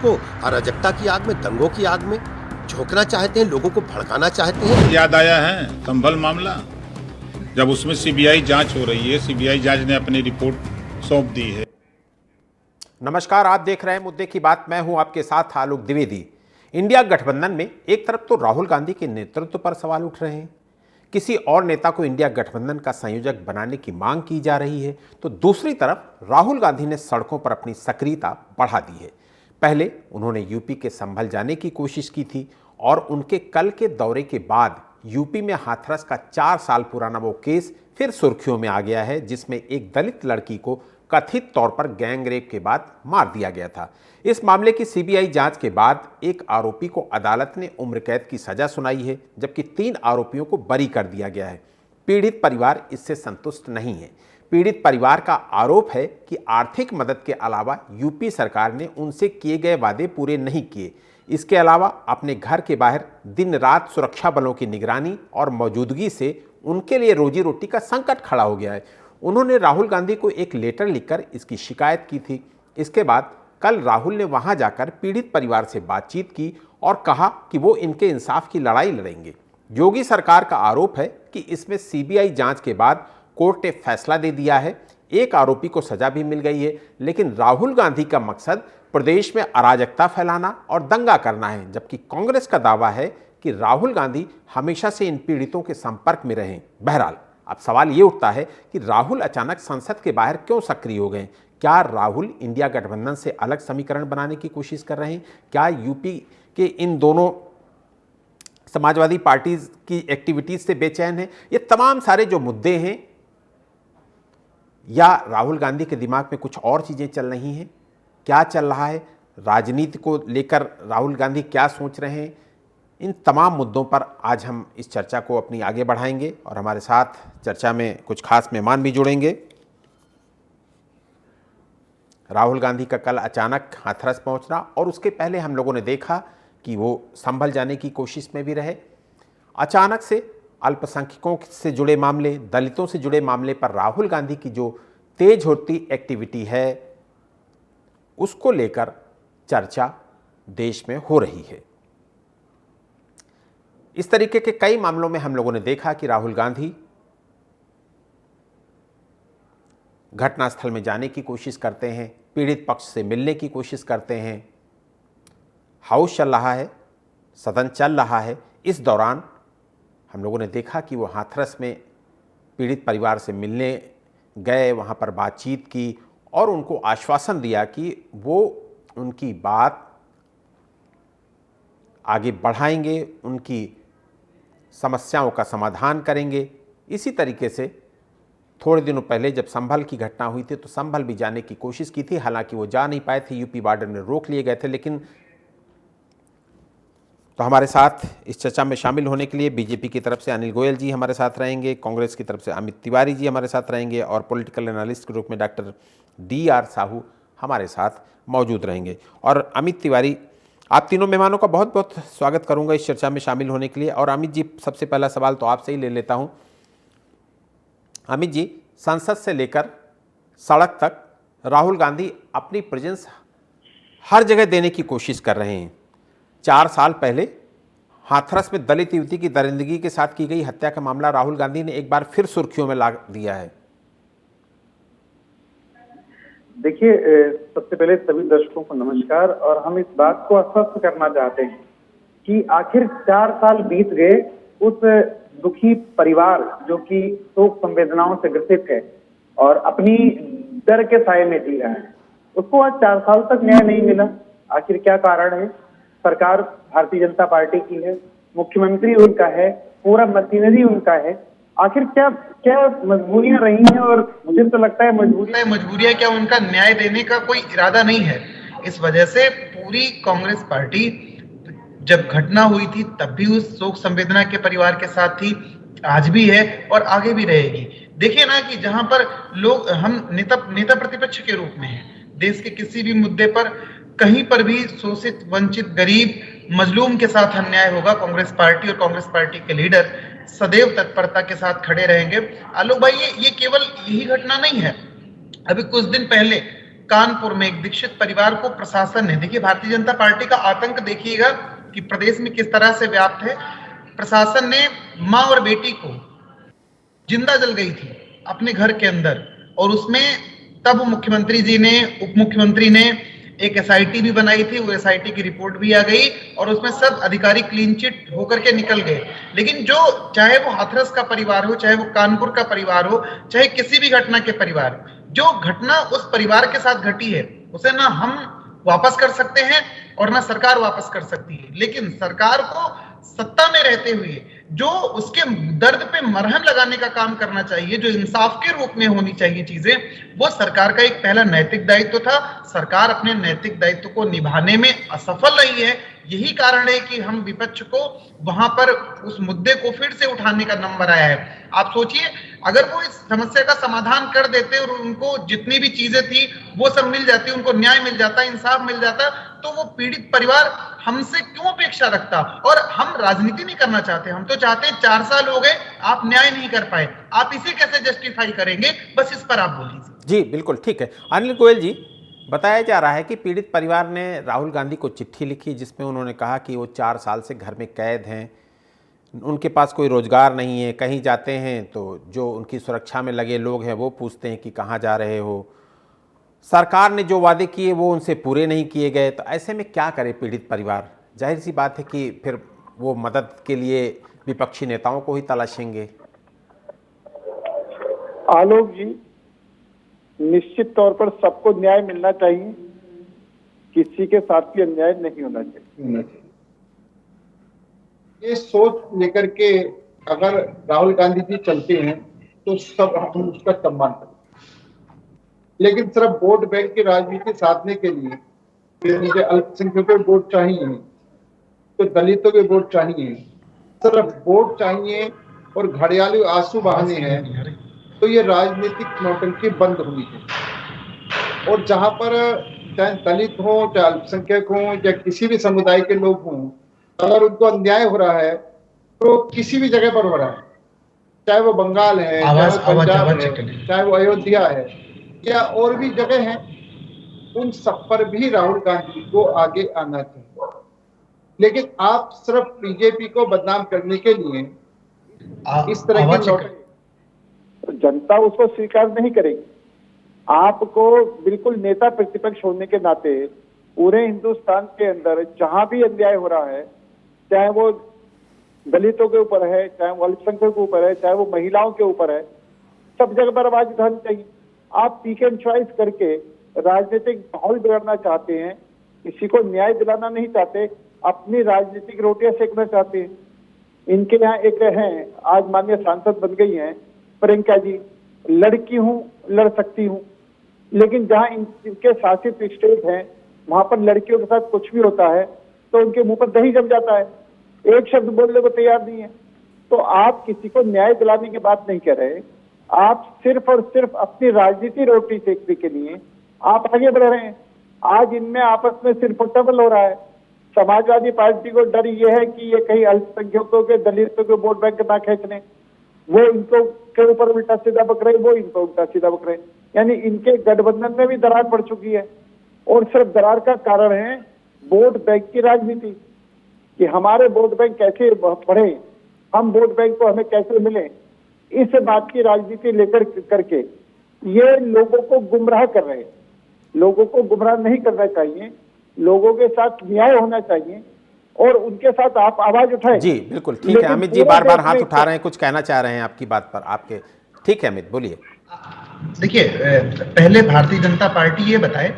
को अराजकता की आग में, दंगों की आग में झोंकना चाहते हैं, लोगों को भड़काना चाहते हैं। याद आया है संभल मामला, जब उसमें सीबीआई जांच हो रही है, सीबीआई जांच ने अपनी रिपोर्ट सौंप दी है। नमस्कार, आप देख रहे हैं मुद्दे की बात। मैं हूं आपके साथ आलोक द्विवेदी। इंडिया गठबंधन में एक तरफ तो राहुल गांधी के नेतृत्व पर सवाल उठ रहे हैं, किसी और नेता को इंडिया गठबंधन का संयोजक बनाने की मांग की जा रही है, तो दूसरी तरफ राहुल गांधी ने सड़कों पर अपनी सक्रियता बढ़ा दी है। पहले उन्होंने यूपी के संभल जाने की कोशिश की थी और उनके कल के दौरे के बाद यूपी में हाथरस का 4 साल पुराना वो केस फिर सुर्खियों में आ गया है, जिसमें एक दलित लड़की को कथित तौर पर गैंग रेप के बाद मार दिया गया था। इस मामले की सीबीआई जांच के बाद एक आरोपी को अदालत ने उम्र कैद की सजा सुनाई है, जबकि 3 आरोपियों को बरी कर दिया गया है। पीड़ित परिवार इससे संतुष्ट नहीं है। पीड़ित परिवार का आरोप है कि आर्थिक मदद के अलावा यूपी सरकार ने उनसे किए गए वादे पूरे नहीं किए। इसके अलावा अपने घर के बाहर दिन रात सुरक्षा बलों की निगरानी और मौजूदगी से उनके लिए रोजी रोटी का संकट खड़ा हो गया है। उन्होंने राहुल गांधी को एक लेटर लिखकर इसकी शिकायत की थी। इसके बाद कल राहुल ने वहां जाकर पीड़ित परिवार से बातचीत की और कहा कि वो इनके इंसाफ की लड़ाई लड़ेंगे। योगी सरकार का आरोप है कि इसमें सीबीआई जांच के बाद कोर्ट ने फैसला दे दिया है। एक आरोपी को सजा भी मिल गई है, लेकिन राहुल गांधी का मकसद प्रदेश में अराजकता फैलाना और दंगा करना है, जबकि कांग्रेस का दावा है कि राहुल गांधी हमेशा से इन पीड़ितों के संपर्क में रहे। बहरहाल अब सवाल ये उठता है कि राहुल अचानक संसद के बाहर क्यों सक्रिय हो गए? क्या राहुल इंडिया गठबंधन से अलग समीकरण बनाने की कोशिश कर रहे हैं? क्या यूपी के इन दोनों समाजवादी पार्टी की एक्टिविटीज से बेचैन है? ये तमाम सारे जो मुद्दे हैं, या राहुल गांधी के दिमाग में कुछ और चीजें चल रही हैं? क्या चल रहा है? राजनीति को लेकर राहुल गांधी क्या सोच रहे हैं? इन तमाम मुद्दों पर आज हम इस चर्चा को अपनी आगे बढ़ाएंगे और हमारे साथ चर्चा में कुछ खास मेहमान भी जुड़ेंगे। राहुल गांधी का कल अचानक हाथरस पहुंचना और उसके पहले हम लोगों ने देखा कि वो संभल जाने की कोशिश में भी रहे। अचानक से अल्पसंख्यकों से जुड़े मामले, दलितों से जुड़े मामले पर राहुल गांधी की जो तेज होती एक्टिविटी है, उसको लेकर चर्चा देश में हो रही है। इस तरीके के कई मामलों में हम लोगों ने देखा कि राहुल गांधी घटनास्थल में जाने की कोशिश करते हैं, पीड़ित पक्ष से मिलने की कोशिश करते हैं। हाउस चल रहा है, सदन चल रहा है। इस दौरान हम लोगों ने देखा कि वो हाथरस में पीड़ित परिवार से मिलने गए, वहाँ पर बातचीत की और उनको आश्वासन दिया कि वो उनकी बात आगे बढ़ाएंगे, उनकी समस्याओं का समाधान करेंगे। इसी तरीके से थोड़े दिनों पहले जब संभल की घटना हुई थी तो संभल भी जाने की कोशिश की थी, हालांकि वो जा नहीं पाए थे, यूपी बॉर्डर में रोक लिए गए थे। लेकिन तो हमारे साथ इस चर्चा में शामिल होने के लिए बीजेपी की तरफ से अनिल गोयल जी हमारे साथ रहेंगे, कांग्रेस की तरफ से अमित तिवारी जी हमारे साथ रहेंगे और पॉलिटिकल एनालिस्ट के रूप में डॉक्टर DR साहू हमारे साथ मौजूद रहेंगे। और अमित तिवारी, आप तीनों मेहमानों का बहुत बहुत स्वागत करूंगा इस चर्चा में शामिल होने के लिए। और अमित जी, सबसे पहला सवाल तो आपसे ही ले लेता हूं। अमित जी, संसद से लेकर सड़क तक राहुल गांधी अपनी प्रेजेंस हर जगह देने की कोशिश कर रहे हैं। 4 साल पहले हाथरस में दलित युवती की दरिंदगी के साथ की गई हत्या का मामला राहुल गांधी ने एक बार फिर सुर्खियों में ला दिया है। देखिए, सबसे पहले सभी दर्शकों को नमस्कार। और हम इस बात को आश्वस्त करना चाहते हैं कि आखिर 4 साल बीत गए, उस दुखी परिवार जो कि शोक संवेदनाओं से ग्रसित है और अपनी डर के साए में जी रहा है, उसको आज 4 साल तक न्याय नहीं मिला। आखिर क्या कारण है? सरकार भारतीय जनता पार्टी की है, मुख्यमंत्री उनका है, पूरा मशीनरी उनका है। आखिर क्या क्या मजबूरियां रही हैं? और मुझे तो लगता है मजबूरियां क्या, उनका न्याय देने का कोई इरादा नहीं है। इस वजह से पूरी कांग्रेस पार्टी जब घटना हुई थी तब भी उस शोक संवेदना के परिवार के साथ थी, आज भी है और आगे भी रहेगी। देखिए ना कि जहां पर लोग, हम नेता प्रतिपक्ष के रूप में हैं, देश के किसी भी मुद्दे पर कहीं पर भी शोषित, वंचित, गरीब, मजलूम के साथ अन्याय होगा, कांग्रेस पार्टी और कांग्रेस पार्टी के लीडर सदैव तत्परता के साथ खड़े रहेंगे। आलोक भाई, ये केवल यही घटना नहीं है। अभी कुछ दिन पहले कानपुर में एक दीक्षित परिवार को प्रशासन ने, देखिए भारतीय जनता पार्टी का आतंक देखिएगा कि प्रदेश में किस तरह से व्याप्त है। प्रशासन ने मां और बेटी को जिंदा जल गई थी अपने घर के अंदर, और उसमें तब मुख्यमंत्री जी ने, उप मुख्यमंत्री ने एक एसआईटी भी बनाई थी, वो एसआईटी की रिपोर्ट भी आ गई और उसमें सब अधिकारी क्लीन चिट होकर के निकल गए। लेकिन जो, चाहे वो हाथरस का परिवार हो, चाहे वो कानपुर का परिवार हो, चाहे किसी भी घटना के परिवार, जो घटना उस परिवार के साथ घटी है उसे ना हम वापस कर सकते हैं और ना सरकार वापस कर सकती है। लेकिन सरकार को सत्ता में रहते हुए जो उसके दर्द पे मरहम लगाने का काम करना चाहिए, जो इंसाफ के रूप में होनी चाहिए चीजें, वो सरकार का एक पहला नैतिक दायित्व था। सरकार अपने नैतिक दायित्व को निभाने में असफल रही है। यही कारण है कि हम विपक्ष को वहां पर उस मुद्दे को फिर से उठाने का नंबर आया है। आप सोचिए, अगर वो इस समस्या का समाधान कर देते और उनको जितनी भी चीजें थी वो सब मिल जाती, उनको न्याय मिल जाता, इंसाफ मिल जाता, तो वो पीड़ित परिवार हमसे क्यों अपेक्षा रखता। और हम राजनीति नहीं करना चाहते, हम तो चाहते हैं 4 साल हो गए आप न्याय नहीं कर पाए, आप इसे कैसे जस्टिफाई करेंगे, बस इस पर आप बोलिए। जी बिल्कुल ठीक है। अनिल गोयल जी, बताया जा रहा है कि पीड़ित परिवार ने राहुल गांधी को चिट्ठी लिखी जिसमें उन्होंने कहा कि वो 4 साल से घर में कैद हैं, उनके पास कोई रोजगार नहीं है, कहीं जाते हैं तो जो उनकी सुरक्षा में लगे लोग हैं वो पूछते हैं कि कहाँ जा रहे हो, सरकार ने जो वादे किए वो उनसे पूरे नहीं किए गए। तो ऐसे में क्या करे पीड़ित परिवार? जाहिर सी बात है कि फिर वो मदद के लिए विपक्षी नेताओं को ही तलाशेंगे। आलोक जी, निश्चित तौर पर सबको न्याय मिलना चाहिए, किसी के साथ भी अन्याय नहीं होना चाहिए। ये सोच लेकर के अगर राहुल गांधी जी चलते हैं तो सब हम उसका सम्मान करें, लेकिन सिर्फ वोट बैंक की राजनीति साधने के लिए फिर मुझे अल्पसंख्यकों के वोट चाहिए, तो दलितों के वोट चाहिए, सिर्फ वोट चाहिए और घड़ियाली आंसू बहाने हैं, तो ये राजनीतिक नौटंकी बंद होनी चाहिए। और जहां पर चाहे दलित हो, चाहे अल्पसंख्यक हो, या किसी भी समुदाय के लोग हों, अगर उनको अन्याय हो रहा है तो किसी भी जगह पर हो रहा है, चाहे वो बंगाल है, चाहे वो पंजाब है, चाहे वो अयोध्या है या और भी जगह है, उन सब पर भी राहुल गांधी को आगे आना चाहिए। लेकिन आप सिर्फ बीजेपी को बदनाम करने के लिए इस तरह की जनता उसको स्वीकार नहीं करेगी। आपको बिल्कुल नेता प्रतिपक्ष होने के नाते पूरे हिंदुस्तान के अंदर जहां भी अन्याय हो रहा है, चाहे वो दलितों के ऊपर है, चाहे वो अल्पसंख्यकों के ऊपर है, चाहे वो महिलाओं के ऊपर है, सब जगह पर आवाज उठानी चाहिए। आप पिक एंड चॉइस करके राजनीतिक माहौल बिगाड़ना चाहते हैं, किसी को न्याय दिलाना नहीं चाहते, अपनी राजनीतिक रोटियां सेकना चाहते हैं। इनके यहाँ एक हैं, आज माननीय सांसद बन गई हैं प्रियंका जी, लड़की हूं, लड़ सकती हूं, लेकिन जहां इनके शासित स्टेट हैं वहां पर लड़कियों के साथ कुछ भी होता है तो उनके मुंह पर दही जम जाता है, एक शब्द बोलने को तैयार नहीं है। तो आप किसी को न्याय दिलाने की बात नहीं कर रहे, आप सिर्फ और सिर्फ अपनी राजनीति रोटी सेकने के लिए आप आगे बढ़ रहे हैं। आज इनमें आपस में सिर्फ डबल हो रहा है। समाजवादी पार्टी को डर ये है कि ये कहीं अल्पसंख्यकों के, दलितों के वोट बैंक ना खींच लें, वो इनको के ऊपर उल्टा सीधा बक रहे, वो इनको उल्टा सीधा बक रहे, यानी इनके गठबंधन में भी दरार पड़ चुकी है। और सिर्फ दरार का कारण है वोट बैंक की राजनीति, कि हमारे वोट बैंक कैसे बढ़े, हम वोट बैंक को हमें कैसे मिले, इस बात की राजनीति लेकर करके ये लोगों को गुमराह कर रहे हैं। लोगों को गुमराह नहीं करना चाहिए, लोगों के साथ न्याय होना चाहिए और उनके साथ आप आवाज उठाएं। जी बिल्कुल ठीक है। अमित जी बार बार हाथ उठा रहे हैं, कुछ कहना चाह रहे हैं आपकी बात पर, आपके ठीक है अमित बोलिए। देखिए, पहले भारतीय जनता पार्टी ये बताए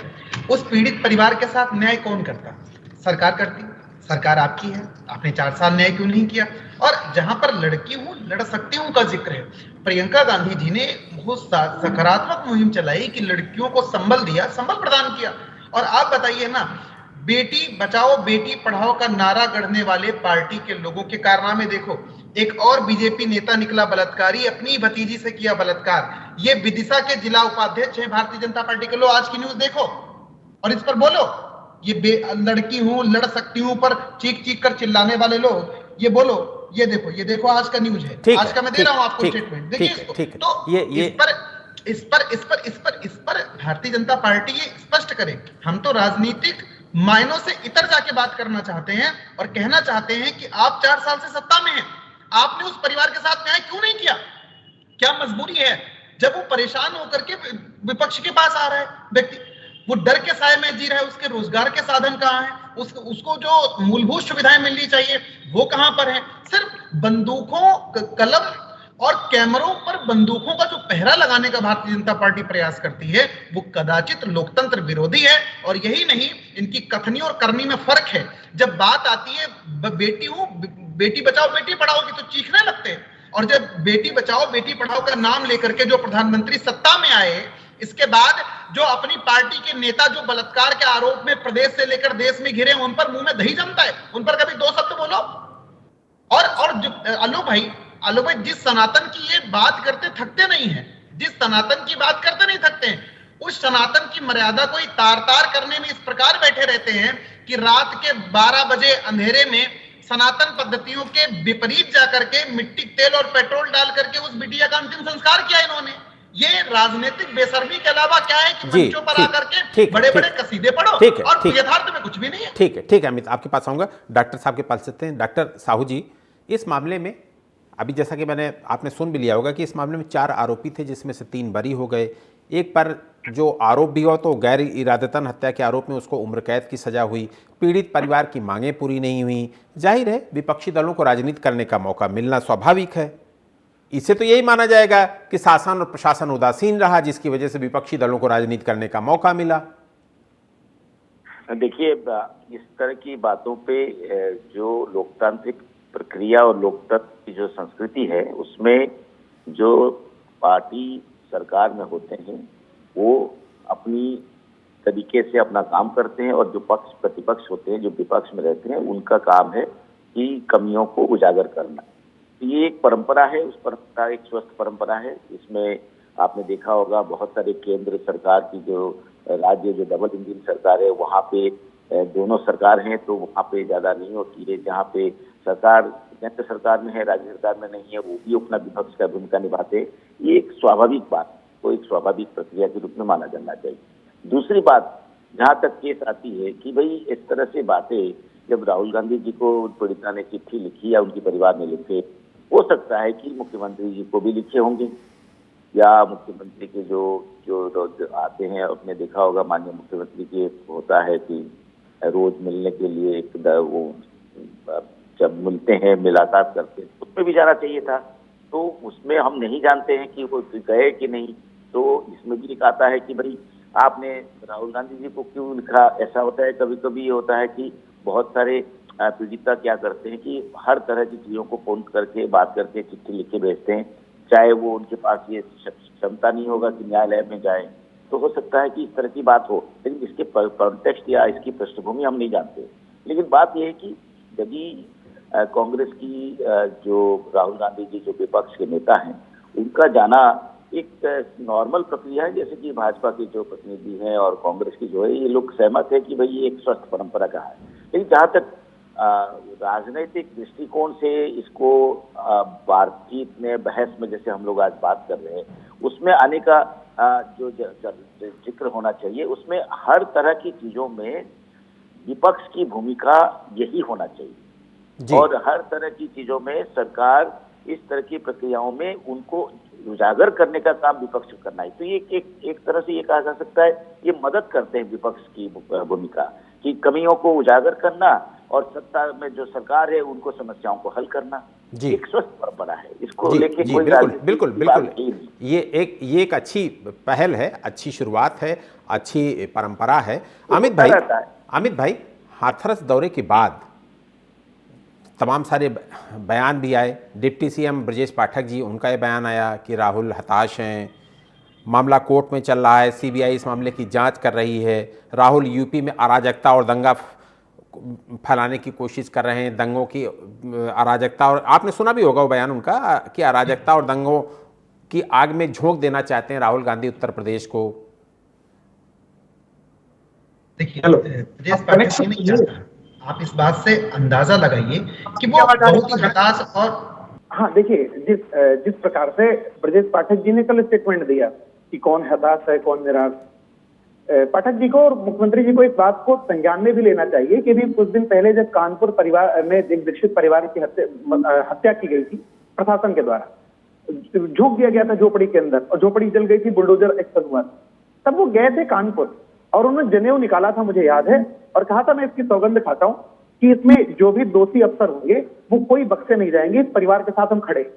उस पीड़ित परिवार के साथ न्याय कौन करता? सरकार करती। सरकार आपकी है, आपने 4 साल न्याय क्यों नहीं किया? और जहां पर लड़की हूं, लड़ सकती हूं का जिक्र है, प्रियंका गांधी जी ने बहुत सकारात्मक मुहिम चलाई कि लड़कियों को संबल दिया, संबल प्रदान किया। और आप बताइए ना, बेटी बचाओ बेटी पढ़ाओ का नारा गढ़ने वाले पार्टी के लोगों के कारनामे देखो। एक और बीजेपी नेता निकला बलात्कारी, अपनी भतीजी से किया बलात्कार। ये विदिशा के जिला उपाध्यक्ष हैं भारतीय जनता पार्टी के। लो आज की न्यूज देखो और इस पर बोलो। ये लड़की हूं, लड़ सकती हूं पर चीख चीख कर चिल्लाने वाले लोग, ये बोलो, ये देखो आज का न्यूज है, आज का मैं दे रहा हूं आपको स्टेटमेंट, देखिए इसको। तो इस पर भारतीय जनता पार्टी ये स्पष्ट करे। हम तो राजनीतिक मायनों से इतर जाके बात करना चाहते हैं और कहना चाहते हैं कि आप 4 साल से सत्ता में हैं, आपने उस परिवार के साथ न्याय क्यों नहीं किया? क्या मजबूरी है? जब वो परेशान होकर के विपक्ष के पास आ रहा है व्यक्ति, वो डर के साए में जी रहा है, उसके रोजगार के साधन कहाँ हैं, उसको जो मूलभूत सुविधाएं मिलनी चाहिए वो कहां पर है? सिर्फ बंदूकों, कलम और कैमरों पर बंदूकों का जो पहरा लगाने का भारतीय जनता पार्टी प्रयास करती है वो कदाचित लोकतंत्र विरोधी है। और यही नहीं, इनकी कथनी और करनी में फर्क है। जब बात आती है बेटी बचाओ बेटी पढ़ाओ की तो चीखने लगते हैं, और जब बेटी बचाओ बेटी पढ़ाओ का नाम लेकर के जो प्रधानमंत्री सत्ता में आए, इसके बाद जो अपनी पार्टी के नेता जो बलात्कार के आरोप में प्रदेश से लेकर देश में घिरे, उन पर मुंह में दही जमता है, उन पर कभी 2 शब्द बोलो। और आलोक भाई, जिस सनातन की ये बात करते थकते नहीं है, जिस सनातन की बात करते नहीं थकते हैं, उस सनातन की मर्यादा को तार तार करने में इस प्रकार बैठे रहते हैं कि रात के 12 बजे अंधेरे में सनातन पद्धतियों के विपरीत जाकर के मिट्टी, तेल और पेट्रोल डाल करके उस बिटिया का अंतिम संस्कार किया इन्होंने। ये राजनीतिक बेशर्मी के अलावा क्या है कि मंचों पर आकर के बड़े बड़े कसीदे पढ़ो और यथार्थ में कुछ भी नहीं है। ठीक है अमित, आपके पास आऊंगा। डॉक्टर साहब के पास चलते हैं। डॉक्टर साहू जी, इस मामले में अभी जैसा कि आपने सुन भी लिया होगा कि इस मामले में 4 आरोपी थे, जिसमें से 3 बरी हो गए। एक पर जो आरोप भी हुआ तो गैर इरादतन हत्या के आरोप में उसको उम्र कैद की सजा हुई। पीड़ित परिवार की मांगें पूरी नहीं हुई। जाहिर है विपक्षी दलों को राजनीति करने का मौका मिलना स्वाभाविक है। इससे तो यही माना जाएगा कि शासन और प्रशासन उदासीन रहा, जिसकी वजह से विपक्षी दलों को राजनीति करने का मौका मिला। देखिए, इस तरह की बातों पे जो लोकतांत्रिक प्रक्रिया और लोकतंत्र की जो संस्कृति है, उसमें जो पार्टी सरकार में होते हैं वो अपनी तरीके से अपना काम करते हैं, और जो पक्ष प्रतिपक्ष होते हैं, जो विपक्ष में रहते हैं, उनका काम है कि कमियों को उजागर करना। ये एक परंपरा है, उस परंपरा एक स्वस्थ परंपरा है। इसमें आपने देखा होगा बहुत सारे केंद्र सरकार की जो राज्य जो डबल इंजन सरकार है, वहाँ पे दोनों सरकार हैं तो वहाँ पे ज्यादा नहीं होती है। जहाँ पे सरकार केंद्र सरकार में है, राज्य सरकार में नहीं है, वो भी अपना विपक्ष का भूमिका निभाते हैं। ये एक स्वाभाविक बात को एक स्वाभाविक प्रक्रिया के रूप में माना जाना चाहिए। दूसरी बात, जहाँ तक केस आती है कि भाई इस तरह से बातें जब राहुल गांधी जी को पीड़िता ने चिट्ठी लिखी या उनके परिवार ने लिखे, हो सकता है कि मुख्यमंत्री जी को भी लिखे होंगे, या मुख्यमंत्री के जो आते हैं, आपने देखा होगा माननीय मुख्यमंत्री के होता है कि रोज मिलने के लिए वो जब मिलते हैं मुलाकात करते हैं, उसमें भी जाना चाहिए था। तो उसमें हम नहीं जानते हैं कि वो गए कि नहीं। तो इसमें भी लिखा है कि भाई आपने राहुल गांधी जी को क्यों लिखा। ऐसा होता है, कभी कभी होता है कि बहुत सारे पीड़िता क्या करते हैं कि हर तरह की चीज़ों को फोन करके बात करके चिट्ठी लिख के भेजते हैं, चाहे वो उनके पास ये क्षमता नहीं होगा कि न्यायालय में जाए। तो हो सकता है कि इस तरह की बात हो, लेकिन इसके कॉन्टेक्स्ट या इसकी पृष्ठभूमि हम नहीं जानते। लेकिन बात यह है कि यदि कांग्रेस की जो राहुल गांधी जी जो विपक्ष के नेता हैं, उनका जाना एक नॉर्मल प्रक्रिया है, जैसे कि भाजपा के जो प्रतिनिधि हैं और कांग्रेस की जो है, ये लोग सहमत है कि भाई ये एक स्वस्थ परंपरा का है। लेकिन जहाँ तक राजनीतिक दृष्टिकोण से इसको बातचीत में, बहस में जैसे हम लोग आज बात कर रहे हैं, उसमें आने का जो जिक्र होना चाहिए, उसमें हर तरह की चीजों में विपक्ष की भूमिका यही होना चाहिए। और हर तरह की चीजों में सरकार इस तरह की प्रक्रियाओं में उनको उजागर करने का काम विपक्ष करना है। तो ये एक तरह से ये कहा जा सकता है, ये मदद करते हैं विपक्ष की भूमिका कि कमियों को उजागर करना और सत्ता में जो सरकार है उनको समस्याओं को हल करना। एक स्वस्थ परंपरा है, इसको लेके कोई बिल्कुल ये एक अच्छी पहल है, अच्छी शुरुआत है, अच्छी परंपरा है। अमित भाई, हाथरस दौरे के बाद तमाम सारे बयान भी आए। डिप्टी सीएम ब्रजेश पाठक जी, उनका ये बयान आया कि राहुल हताश हैं, मामला कोर्ट में चल रहा है, सीबीआई इस मामले की जांच कर रही है, राहुल यूपी में अराजकता और दंगा फैलाने की कोशिश कर रहे हैं, दंगों की अराजकता, और आपने सुना भी होगा वो बयान उनका कि अराजकता और दंगों की आग में झोंक देना चाहते हैं राहुल गांधी उत्तर प्रदेश को। देखिए, आप इस बात से अंदाजा लगाइए कि वो बहुत ही हताश और हाँ, देखिए जिस प्रकार से ब्रजेश पाठक जी ने कल स्टेटमेंट दिया कि कौन हताश है कौन निराश। पाठक जी को और मुख्यमंत्री जी को इस बात को संज्ञान में भी लेना चाहिए कि भी कुछ दिन पहले जब कानपुर परिवार में एक दीक्षित परिवार की हत्या की गई थी प्रशासन के द्वारा, झोंक दिया गया था झोपड़ी के अंदर और झोपड़ी जल गई थी, बुलडोजर एक्शन हुआ, तब वो गए थे कानपुर और उन्होंने जनेऊ निकाला था, मुझे याद है, और कहा था मैं इसकी सौगंध खाता हूं कि इसमें जो भी दोषी अफसर होंगे वो कोई बख्शे नहीं जाएंगे, इस परिवार के साथ हम खड़े।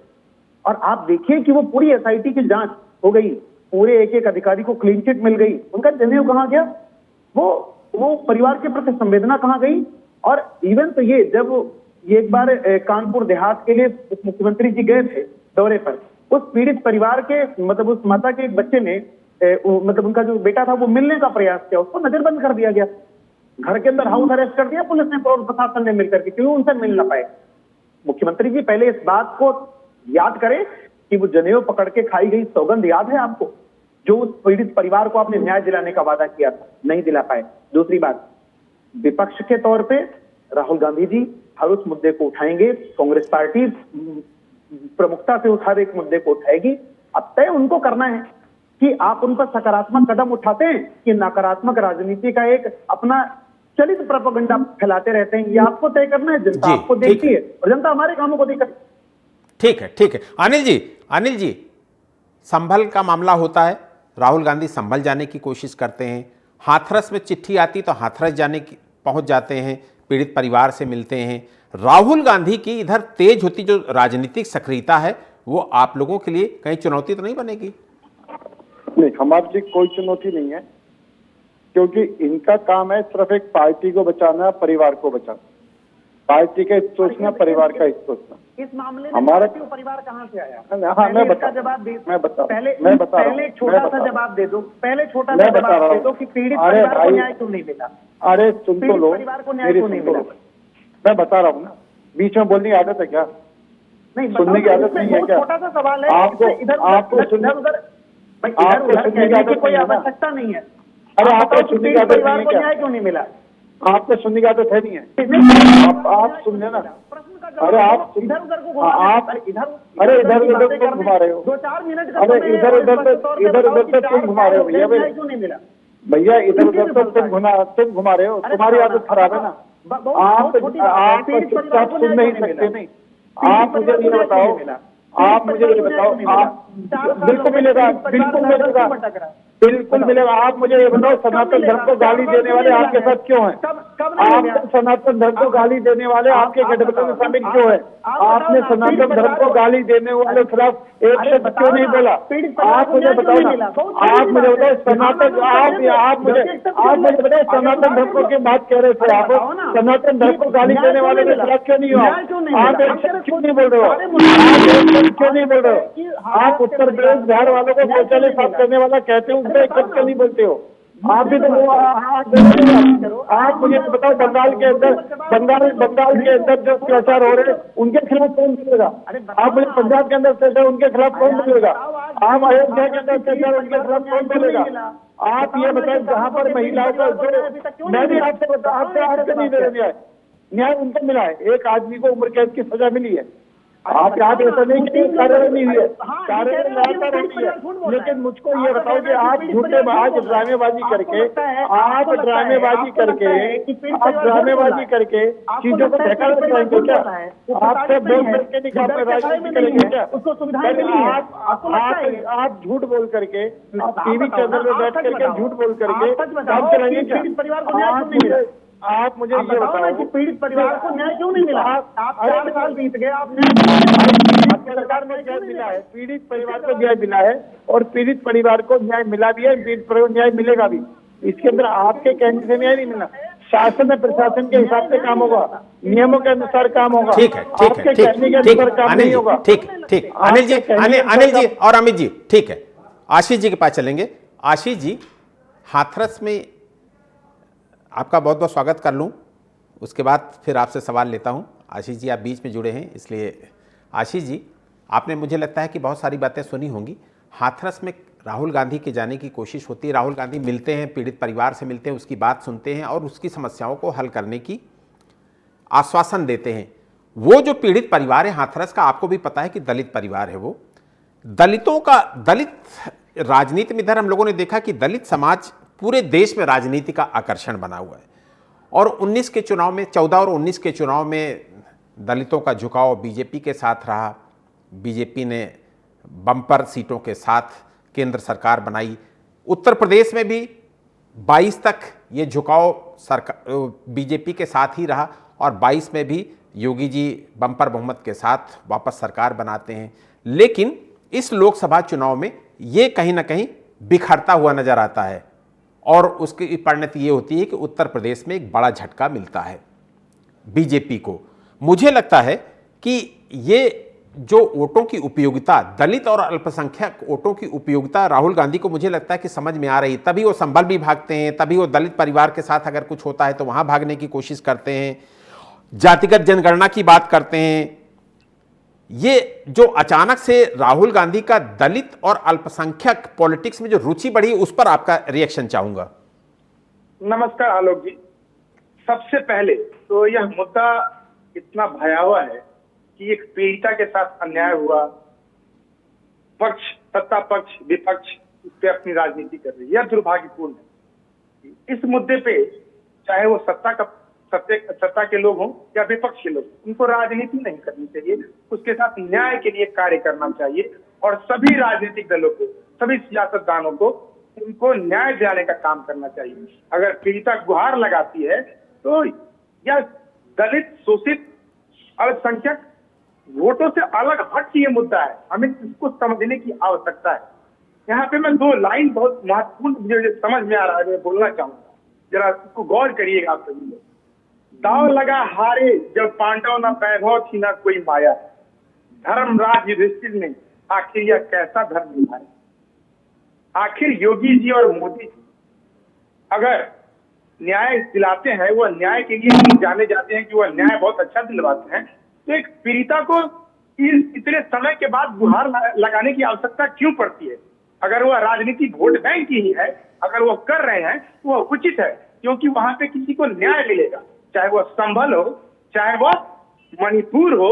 और आप देखिए कि वो पूरी एसआईटी की जांच हो गई, पूरे एक एक अधिकारी को क्लीन चिट मिल गई, उनका जनेऊ कहां गया, वो परिवार के प्रति संवेदना कहां गई। और इवन तो ये जब ये एक बार कानपुर देहात के लिए उप मुख्यमंत्री जी गए थे दौरे पर, उस पीड़ित परिवार के मतलब उस माता के एक बच्चे ने मतलब उनका जो बेटा था वो मिलने का प्रयास किया, उसको नजरबंद कर दिया गया, घर के अंदर हाउस अरेस्ट कर दिया पुलिस ने और प्रशासन ने मिलकर के, क्यों उनसे मिल ना पाए। मुख्यमंत्री जी पहले इस बात को याद करें कि वो जनेऊ पकड़ के खाई गई सौगंध याद है आपको, जो उस पीड़ित परिवार को आपने न्याय दिलाने का वादा किया था, नहीं दिला पाए। दूसरी बात, विपक्ष के तौर पे राहुल गांधी जी हर उस मुद्दे को उठाएंगे, कांग्रेस पार्टी प्रमुखता से उस हर एक मुद्दे को उठाएगी। अब तय उनको करना है कि आप उन पर सकारात्मक कदम उठाते हैं कि नकारात्मक राजनीति का एक अपना चलित प्रोपेगेंडा फैलाते रहते हैं, ये आपको तय करना है। जनता आपको देखती है और जनता हमारे कामों को देखती है। ठीक है, ठीक है। अनिल जी, संभल का मामला होता है, राहुल गांधी संभल जाने की कोशिश करते हैं, हाथरस में चिट्ठी आती तो हाथरस जाने की पहुंच जाते हैं, पीड़ित परिवार से मिलते हैं। राहुल गांधी की इधर तेज होती जो राजनीतिक सक्रियता है वो आप लोगों के लिए कहीं चुनौती तो नहीं बनेगी? नहीं, हमारे लिए कोई चुनौती नहीं है, क्योंकि इनका काम है सिर्फ एक पार्टी को बचाना, परिवार को बचाना, पार्टी का हित सोचना, परिवार का हित सोचना। इस मामले में हमारा परिवार कहां से आया? हाँ, मैं बता पहले छोटा सा जवाब दे दो, पहले छोटा सा जवाब दे दो कि पीड़ित परिवार को न्याय क्यों नहीं मिला? अरे सुन तो लो, परिवार को न्याय क्यों नहीं मिला? मैं बता रहा हूँ ना, बीच में बोलने की आदत है क्या? नहीं, सुनने की आदत नहीं है क्या? छोटा सा सवाल है, आपको सुनने की कोई आवश्यकता नहीं है। अरे आपको सुनने की आदत नहीं है क्या? न्याय क्यों नहीं मिला? आपको सुनने की आदत है नहीं है? आप सुन लेना। अरे आप इधर उधर को अरे इधर उधर क्यों घुमा रहे हो? 2-4 मिनट अरे इधर उधर क्यों घुमा रहे हो भैया? भैया इधर उधर तुम घुमा रहे हो, तुम्हारी आदत खराब है ना। आप चुपचाप सुन नहीं सकते। नहीं, आप मुझे ये बताओ, आप बिल्कुल मिलेगा, बिल्कुल मिलेगा। आप मुझे ये बताओ, सनातन धर्म को गाली देने वाले आपके साथ क्यों हैं? आप सनातन धर्म को गाली देने वाले आपके गठबंधन में शामिल क्यों है? आपने सनातन धर्म को गाली देने वाले खिलाफ एक शब्द क्यों नहीं बोला? आप मुझे बताओ ना, आप मुझे बताओ सनातन, आप मुझे बताओ सनातन धर्म को क्यों बात कह रहे थे आप? सनातन धर्म को गाली देने वाले के खिलाफ क्यों नहीं हो? आप एक शब्द क्यों नहीं बोल रहे हो? आप एक शब्द क्यों नहीं बोल रहे हो? आप उत्तर प्रदेश बिहार वालों को शौचालय साफ करने वाला कहते हो, उनसे एक शब्द क्यों नहीं बोलते हो? आप भी तो आप मुझे बताओ, बंगाल के अंदर जो अत्याचार हो रहे हैं उनके खिलाफ कौन बोलेगा? आप मुझे पंजाब के अंदर अत्याचार उनके खिलाफ कौन बोलेगा? आप अयोध्या के अंदर अत्याचार उनके खिलाफ कौन बोलेगा? आप ये बताएं, जहाँ पर महिलाओं का जो, मैं भी आपसे आपसे नहीं दे रहे न्याय उनको मिला है। एक आदमी को उम्र कैद की सजा मिली है। आप याद ऐसा नहीं कि कार्रवाई नहीं हुई है, कार्रवाई लगातार रही है। लेकिन मुझको ये बताओ कि आप झूठे आज ड्रामेबाजी करके चीजों को ढका रखेंगे क्या? आपसे बोल करके नहीं राजनीति करेंगे क्या? आप झूठ बोल करके, आप टीवी चैनल में बैठ करके झूठ बोल करके काम चलाएंगे क्या? आप मुझे ये बताओ कि पीड़ित परिवार को न्याय क्यों नहीं मिला? आप 4 साल बीत गए, आप सरकार में न्याय मिला है, पीड़ित परिवार को न्याय मिला है और पीड़ित परिवार को न्याय मिला भी है, पीड़ित परिवार को न्याय मिलेगा भी। इसके अंदर आपके कहने से न्याय नहीं मिला। शासन में प्रशासन के हिसाब से काम होगा, नियमों के अनुसार काम होगा। ठीक है, आपके कहने के अनुसार काम नहीं होगा। ठीक। अनिल जी और अमित जी, ठीक है, आशीष जी के पास चलेंगे। आशीष जी, हाथरस में आपका बहुत बहुत स्वागत कर लूं, उसके बाद फिर आपसे सवाल लेता हूं। आशीष जी, आप बीच में जुड़े हैं, इसलिए आशीष जी, आपने मुझे लगता है कि बहुत सारी बातें सुनी होंगी। हाथरस में राहुल गांधी के जाने की कोशिश होती है, राहुल गांधी मिलते हैं, पीड़ित परिवार से मिलते हैं, उसकी बात सुनते हैं और उसकी समस्याओं को हल करने की आश्वासन देते हैं। वो जो पीड़ित परिवार है हाथरस का, आपको भी पता है कि दलित परिवार है। वो दलित राजनीति में इधर हम लोगों ने देखा कि दलित समाज पूरे देश में राजनीति का आकर्षण बना हुआ है, और 19 के चुनाव में, 14 और 19 के चुनाव में दलितों का झुकाव बीजेपी के साथ रहा। बीजेपी ने बम्पर सीटों के साथ केंद्र सरकार बनाई। उत्तर प्रदेश में भी 22 तक ये झुकाव सरकार बीजेपी के साथ ही रहा, और 22 में भी योगी जी बम्पर बहुमत के साथ वापस सरकार बनाते हैं। लेकिन इस लोकसभा चुनाव में ये कहीं ना कहीं बिखरता हुआ नजर आता है, और उसकी परिणति ये होती है कि उत्तर प्रदेश में एक बड़ा झटका मिलता है बीजेपी को। मुझे लगता है कि ये जो वोटों की उपयोगिता, दलित और अल्पसंख्यक वोटों की उपयोगिता राहुल गांधी को मुझे लगता है कि समझ में आ रही, तभी वो संभल भी भागते हैं, तभी वो दलित परिवार के साथ अगर कुछ होता है तो वहां भागने की कोशिश करते हैं, जातिगत जनगणना की बात करते हैं। ये जो अचानक से राहुल गांधी का दलित और अल्पसंख्यक पॉलिटिक्स में जो रुचि बढ़ी, उस पर आपका रिएक्शन चाहूंगा। नमस्कार आलोक जी। सबसे पहले तो यह मुद्दा इतना भयावह है कि एक पीड़िता के साथ अन्याय हुआ, पक्ष, सत्ता पक्ष, विपक्ष इस पे अपनी राजनीति कर रही है, यह दुर्भाग्यपूर्ण है। इस मुद्दे पे चाहे वो सत्ता के लोग हों या विपक्ष के लोग, उनको राजनीति नहीं करनी चाहिए, उसके साथ न्याय के लिए कार्य करना चाहिए, और सभी राजनीतिक दलों को, सभी सियासतदानों को उनको न्याय दिलाने का काम करना चाहिए। अगर पीड़िता गुहार लगाती है तो यह दलित, शोषित, अल्पसंख्यक वोटों से अलग हट के ये मुद्दा है, हमें इसको समझने की आवश्यकता है। यहाँ पे मैं 2 लाइन बहुत महत्वपूर्ण मुझे समझ में आ रहा है, मैं बोलना चाहूंगा, जरा इसको गौर करिएगा आप सभी लोग। दाव लगा हारे जब पांडव न वैभव थी न कोई माया, धर्मराज युधिष्ठिर ने आखिर यह कैसा धर्म निभाया। आखिर योगी जी और मोदी जी अगर न्याय दिलाते हैं, वो न्याय के लिए जाने जाते हैं कि वह न्याय बहुत अच्छा दिलवाते हैं, तो एक पीड़िता को इतने समय के बाद गुहार लगाने की आवश्यकता क्यों पड़ती है? अगर वह राजनीति वोट बैंक की ही है, अगर वो कर रहे हैं तो वह उचित है, क्योंकि वहां पे किसी को न्याय मिलेगा, चाहे वह संभल हो, चाहे वह मणिपुर हो,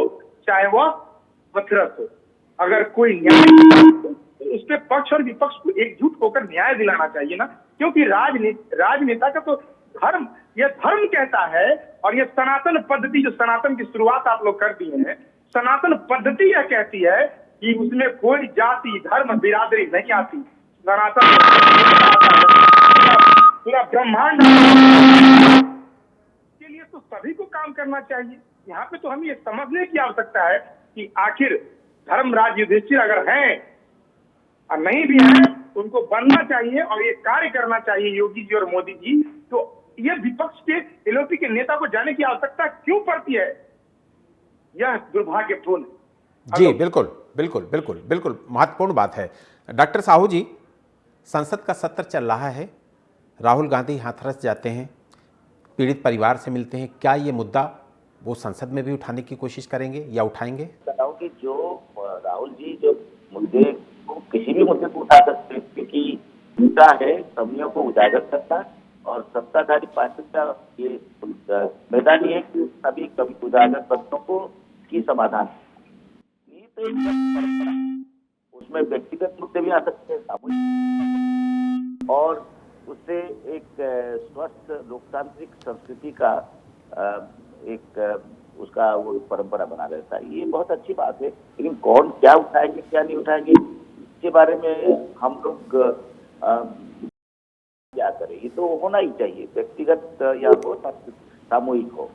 चाहे वह मथुरस हो। अगर कोई न्याय तो उस पे पक्ष और विपक्ष को एकजुट होकर न्याय दिलाना चाहिए ना, क्योंकि राजनेता का तो धर्म, यह धर्म कहता है, और यह सनातन पद्धति, जो सनातन की शुरुआत आप लोग कर दिए हैं, सनातन पद्धति यह कहती है कि उसमें कोई जाति, धर्म, बिरादरी नहीं आती। सनातन पूरा ब्रह्मांड के लिए तो सभी को काम करना चाहिए। यहाँ पे तो हमें ये समझने की आवश्यकता है कि आखिर धर्मराज युधिष्ठिर अगर हैं और नहीं भी हैं, उनको बनना चाहिए और ये कार्य करना चाहिए योगी जी और मोदी जी। तो ये विपक्ष के, एलओपी के नेता को जाने की आवश्यकता क्यों पड़ती है? यह दुर्भाग्यपूर्ण है। जी बिल्कुल बिल्कुल बिल्कुल बिल्कुल महत्वपूर्ण बात है। डॉक्टर साहू जी, संसद का सत्र चल रहा है, राहुल गांधी हाथरस जाते हैं, पीड़ित परिवार से मिलते हैं, क्या ये मुद्दा वो संसद में भी उठाने की कोशिश करेंगे या उठाएंगे? बताऊं कि जो राहुल जी जो मुद्दे को, किसी भी मुद्दे को उठा सकते हैं, क्योंकि मुद्दा है समियों को उजागर करना, और सत्ताधारी पार्टी का ये मैदान है कि सभी कभी उजागर प्रश्नों को की समाधान। ये तो एक परंपरा, उसमें व्यक्तिगत मुद्दे भी आ सकते हैं, सामूहिक, और उससे एक स्वस्थ लोकतांत्रिक संस्कृति का एक उसका वो परंपरा बना रहता है। ये बहुत अच्छी बात है, लेकिन कौन क्या उठाएंगे क्या नहीं उठाएंगे, इसके बारे में हम लोग क्या करें। ये तो होना ही चाहिए, व्यक्तिगत या हो सामूहिक हो,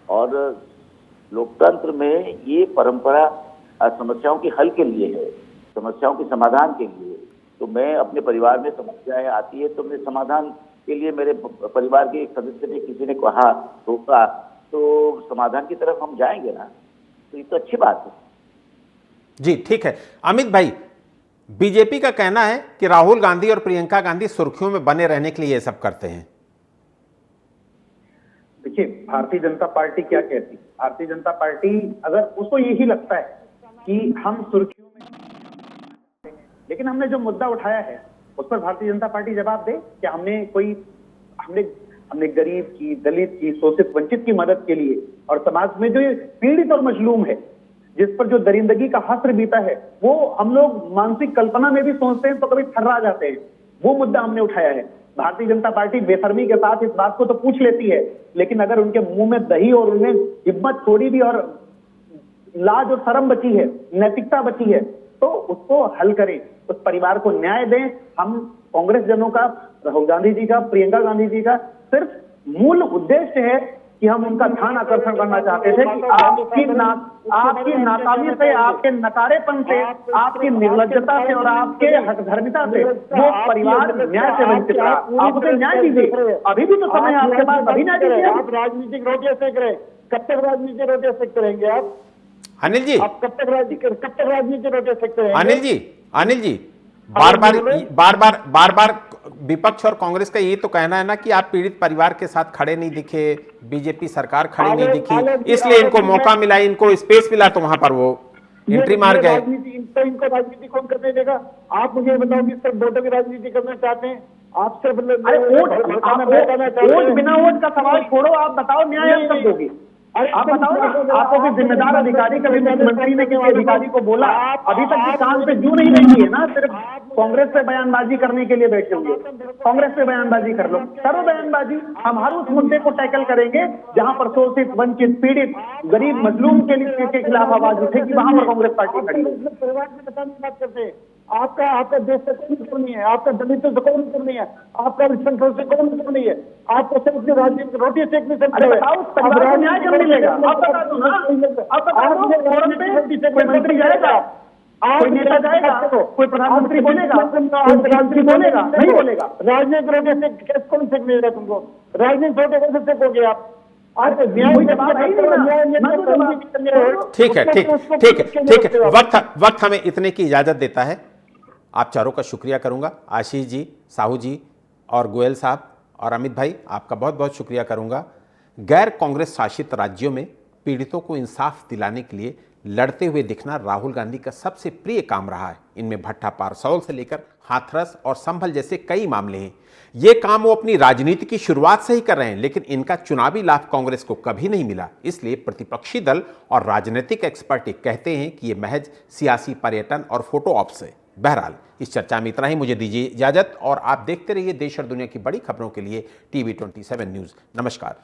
और लोकतंत्र में ये परंपरा समस्याओं के हल के लिए है, समस्याओं के समाधान के लिए। तो मैं अपने परिवार में समस्याएं आती है तो मैं समाधान के लिए, मेरे परिवार के एक सदस्य ने, किसी ने कहा, रोका, तो समाधान की तरफ हम जाएंगे ना, तो ये तो अच्छी बात है। जी ठीक है। अमित भाई, बीजेपी का कहना है कि राहुल गांधी और प्रियंका गांधी सुर्खियों में बने रहने के लिए ये सब करते हैं। देखिए, भारतीय जनता पार्टी क्या कहती है? भारतीय जनता पार्टी अगर उसको यही लगता है कि हम सुर्खियों में, लेकिन हमने जो मुद्दा उठाया है उस पर भारतीय जनता पार्टी जवाब दे। क्या हमने गरीब की, दलित की, शोषित, वंचित की मदद के लिए, और समाज में जो ये पीड़ित और मजलूम है, जिस पर जो दरिंदगी का हस्र बीता है, वो हम लोग मानसिक कल्पना में भी सोचते हैं तो कभी थर्रा जाते हैं। वो मुद्दा हमने उठाया है। भारतीय जनता पार्टी बेशर्मी के साथ इस बात को तो पूछ लेती है, लेकिन अगर उनके मुंह में दही और उन्हें हिम्मत थोड़ी भी और लाज और शर्म बची है, नैतिकता बची है, तो उसको हल करें, उस परिवार को न्याय दें। हम कांग्रेस जनों का, राहुल गांधी जी का, प्रियंका गांधी जी का सिर्फ मूल उद्देश्य है कि हम उनका ध्यान आकर्षण करना चाहते थे कि आपकी नाकामी से, आपके नकारेपन से, आपकी निर्लज्जता से और आपके हठधर्मिता से वो परिवार न्याय से वंचित रहा। आप उसे न्याय दीजिए, अभी भी तो समय आपके पास, अभी न्याय दीजिए। आप राजनीतिक रोटियां सेक रहे, कब तक राजनीतिक रोटियां सेकते रहेंगे आप? अनिल जी, आप कब तक राजनीतिक रोटियां सेकते रहेंगे? अनिल जी, बार बार विपक्ष और कांग्रेस का ये तो कहना है ना कि आप पीड़ित परिवार के साथ खड़े नहीं दिखे, बीजेपी सरकार खड़ी नहीं दिखी, इसलिए इनको मौका मिला, इनको स्पेस मिला, तो वहां पर वो एंट्री मार गए। इनको राजनीति कौन करने देगा? आप मुझे बताओ कि सिर्फ वोटों की राजनीति करना चाहते हैं आप? सिर्फ वोट बिना वोट का सवाल छोड़ो, आप बताओ न्याय कब दोगे? आप बताओ ना, आपको भी जिम्मेदार अधिकारी, कभी मुख्यमंत्री ने किसी अधिकारी को बोला? अभी तक किसान पे जू नहीं लगी है ना, सिर्फ कांग्रेस पे बयानबाजी करने के लिए बैठे होंगे। कांग्रेस पे बयानबाजी कर लो, करो बयानबाजी। हम हर उस मुद्दे को टैकल करेंगे जहां पर शोषित, वंचित, पीड़ित, गरीब, मजलूम के खिलाफ आवाज उठेगी, वहां पर कांग्रेस पार्टी खड़ी होगी। परिवार की बात करते हैं, आपका देश से कोई मतलब नहीं है, आपका दलित से कोई मतलब नहीं है, आपका संसद से कोई मतलब नहीं है, आपको सिर्फ अपनी राजनीतिक रोटी सेकने से बताओ, परिवार को न्याय कब मिलेगा? आप बता दो ना, आप बता दो। फोरम पे कोई मंत्री जाएगा, कोई नेता जाएगा, कोई प्रधानमंत्री बोलेगा, कोई प्रधानमंत्री बोलेगा? नहीं बोलेगा। राजनीतिक रोटी से कौन सेकने देगा तुमको? राजनीतिक रोटी कैसे सेकोगे आप? ठीक है, वक्त हमें इतने की इजाजत देता है। आप चारों का शुक्रिया करूंगा, आशीष जी, साहू जी और गोयल साहब और अमित भाई, आपका बहुत बहुत शुक्रिया करूंगा। गैर कांग्रेस शासित राज्यों में पीड़ितों को इंसाफ दिलाने के लिए लड़ते हुए दिखना राहुल गांधी का सबसे प्रिय काम रहा है। इनमें भट्टा पारसौल से लेकर हाथरस और संभल जैसे कई मामले हैं। ये काम वो अपनी राजनीति की शुरुआत से ही कर रहे हैं, लेकिन इनका चुनावी लाभ कांग्रेस को कभी नहीं मिला। इसलिए प्रतिपक्षी दल और राजनीतिक एक्सपर्ट कहते हैं कि ये महज सियासी पर्यटन और फोटो ऑप से। बहरहाल इस चर्चा में इतना ही, मुझे दीजिए इजाजत और आप देखते रहिए देश और दुनिया की बड़ी खबरों के लिए टीवी 27 न्यूज। नमस्कार।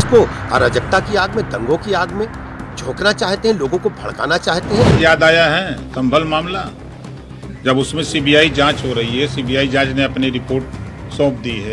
को अराजकता की आग में, दंगों की आग में झोंकना चाहते हैं, लोगों को भड़काना चाहते हैं। याद आया है संभल मामला, जब उसमें सीबीआई जांच हो रही है, सीबीआई जांच ने अपनी रिपोर्ट सौंप दी है।